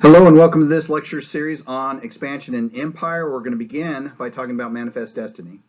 Hello and welcome to this lecture series on expansion and empire. We're going to begin by talking about manifest destiny.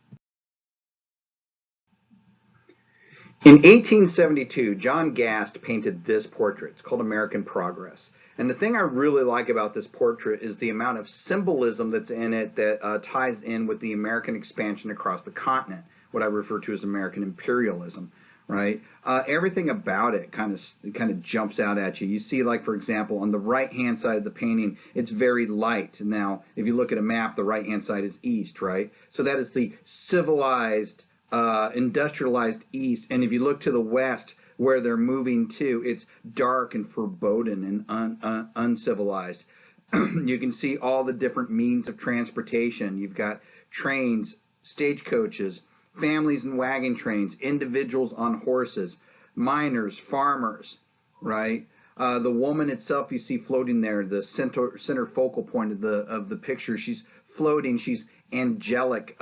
In 1872, John Gast painted this portrait. It's called American Progress. And the thing I really like about this portrait is the amount of symbolism that's in it that ties in with the American expansion across the continent, what I refer to as American imperialism. Right? Everything about it kind of jumps out at you. You see, like, for example, on the right-hand side of the painting, it's very light. Now, if you look at a map, the right-hand side is east, right? So that is the civilized, industrialized east. And if you look to the west, where they're moving to, it's dark and foreboding and uncivilized. You can see all the different means of transportation. You've got trains, stagecoaches, families in wagon trains, individuals on horses, miners, farmers, right? The woman itself you see floating there, the center focal point of the picture. She's floating. She's angelic.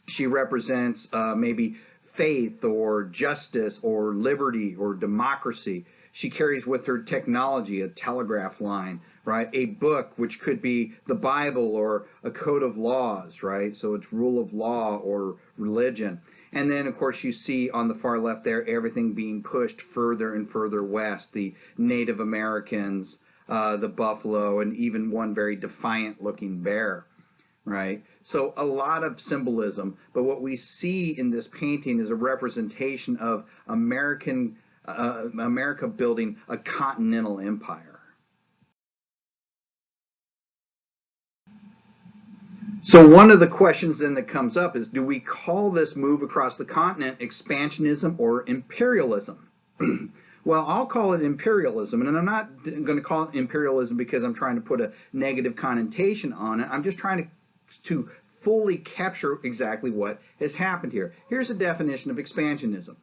She represents maybe faith or justice or liberty or democracy. She carries with her technology, a telegraph line, right? A book, which could be the Bible or a code of laws, right? So it's rule of law or religion. And then, of course, you see on the far left there, everything being pushed further and further west, the Native Americans, the buffalo, and even one very defiant looking bear. Right? So a lot of symbolism, but what we see in this painting is a representation of America building a continental empire. So one of the questions then that comes up is, do we call this move across the continent expansionism or imperialism? Well, I'll call it imperialism, and I'm not going to call it imperialism because I'm trying to put a negative connotation on it. I'm just trying to fully capture exactly what has happened here. Here's a definition of expansionism.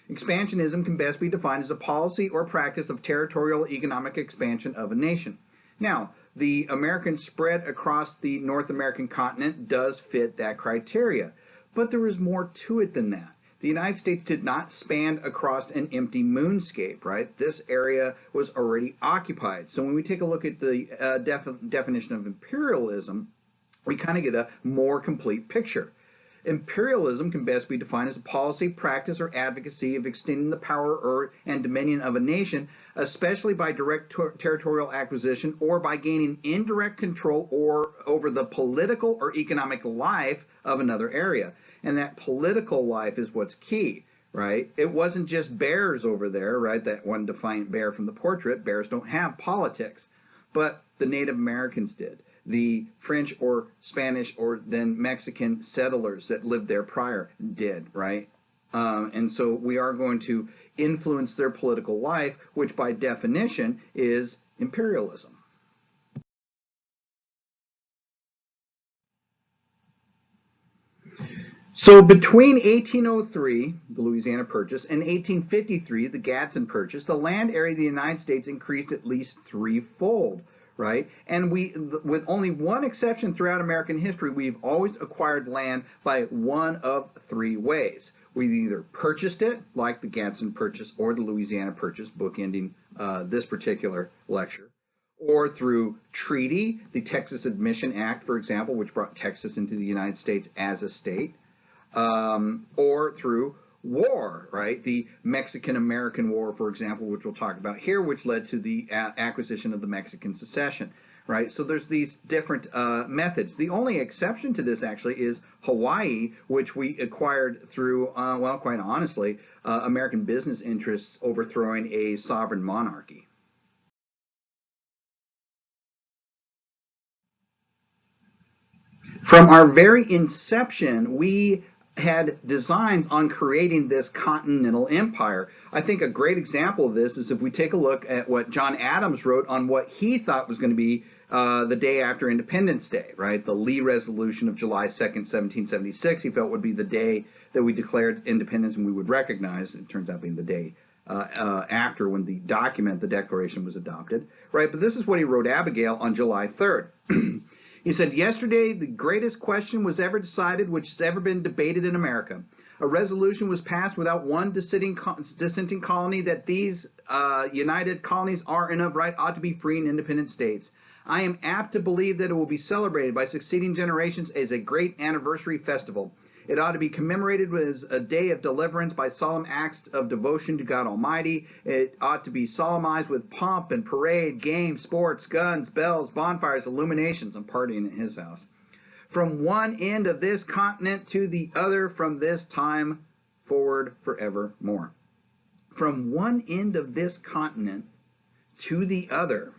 Expansionism can best be defined as a policy or practice of territorial economic expansion of a nation. Now, the American spread across the North American continent does fit that criteria, but there is more to it than that. The United States did not span across an empty moonscape, right? This area was already occupied. So when we take a look at the definition of imperialism, we kind of get a more complete picture. Imperialism can best be defined as a policy, practice, or advocacy of extending the power and dominion of a nation, especially by direct territorial acquisition or by gaining indirect control over the political or economic life of another area. And that political life is what's key, right? It wasn't just bears over there, right? That one defiant bear from the portrait. Bears don't have politics, but the Native Americans did. The French or Spanish or then Mexican settlers that lived there prior did, right? And so we are going to influence their political life, which by definition is imperialism. So between 1803, the Louisiana Purchase, and 1853, the Gadsden Purchase, the land area of the United States increased at least threefold. Right? And with only one exception throughout American history, we've always acquired land by one of three ways. We've either purchased it, like the Gadsden Purchase or the Louisiana Purchase, bookending this particular lecture, or through treaty, the Texas Admission Act, for example, which brought Texas into the United States as a state, or through war, right? The Mexican-American War, for example, which we'll talk about here, which led to the acquisition of the Mexican secession, right? So there's these different methods. The only exception to this actually is Hawaii, which we acquired through, well, quite honestly, American business interests overthrowing a sovereign monarchy. From our very inception, we had designs on creating this continental empire. I think a great example of this is if we take a look at what John Adams wrote on what he thought was going to be the day after Independence Day, right? The Lee Resolution of July 2nd, 1776, he felt would be the day that we declared independence and we would recognize. It turns out being the day after when the document, the Declaration, was adopted, right? But this is what he wrote Abigail on July 3rd. He said, yesterday, the greatest question was ever decided which has ever been debated in America. A resolution was passed without one dissenting colony that these united colonies are and of right ought to be free and independent states. I am apt to believe that it will be celebrated by succeeding generations as a great anniversary festival. It ought to be commemorated as a day of deliverance by solemn acts of devotion to God Almighty. It ought to be solemnized with pomp and parade, games, sports, guns, bells, bonfires, illuminations, and partying at his house. From one end of this continent to the other, from this time forward forevermore. From one end of this continent to the other.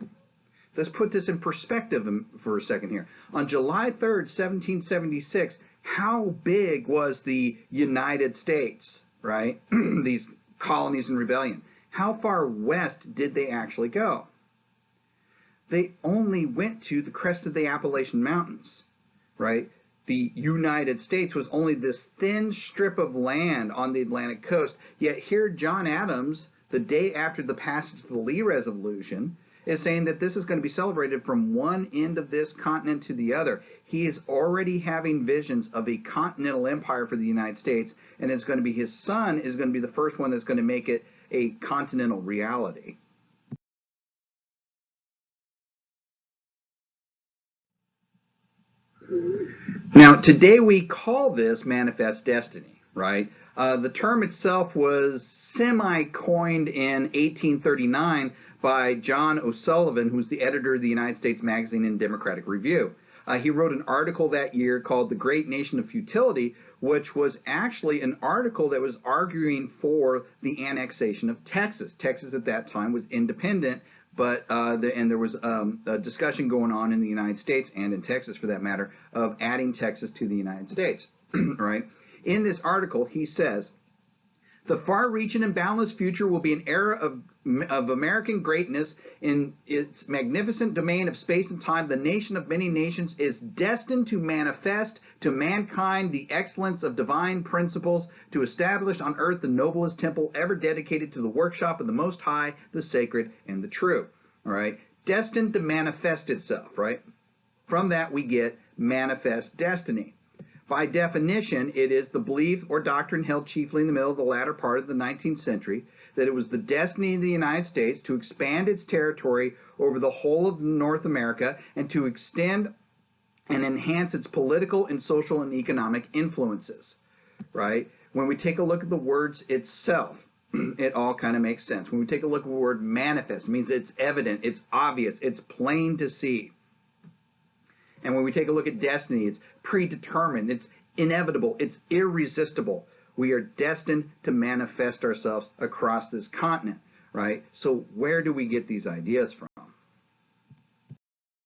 Let's put this in perspective for a second here. On July 3rd, 1776, how big was the United States, right? These colonies in rebellion. How far west did they actually go? They only went to the crest of the Appalachian Mountains, right? The United States was only this thin strip of land on the Atlantic coast. Yet here John Adams, the day after the passage of the Lee Resolution, is saying that this is going to be celebrated from one end of this continent to the other. He is already having visions of a continental empire for the United States, and it's going to be his son is going to be the first one that's going to make it a continental reality. Now, today we call this manifest destiny, right? The term itself was semi-coined in 1839 by John O'Sullivan, who's the editor of the United States Magazine and Democratic Review. He wrote an article that year called The Great Nation of Futility, which was actually an article that was arguing for the annexation of Texas. Texas at that time was independent, but there was a discussion going on in the United States and in Texas, for that matter, of adding Texas to the United States. Right? In this article, he says, the far-reaching and boundless future will be an era of American greatness in its magnificent domain of space and time. The nation of many nations is destined to manifest to mankind the excellence of divine principles, to establish on earth the noblest temple ever dedicated to the workshop of the Most High, the sacred, and the true. All right? Destined to manifest itself, right? From that we get manifest destiny. By definition, it is the belief or doctrine held chiefly in the middle of the latter part of the 19th century that it was the destiny of the United States to expand its territory over the whole of North America and to extend and enhance its political and social and economic influences, right? When we take a look at the words itself, it all kind of makes sense. When we take a look at the word manifest, it means it's evident, it's obvious, it's plain to see. And when we take a look at destiny, it's predetermined, it's inevitable, it's irresistible. We are destined to manifest ourselves across this continent, right? So where do we get these ideas from?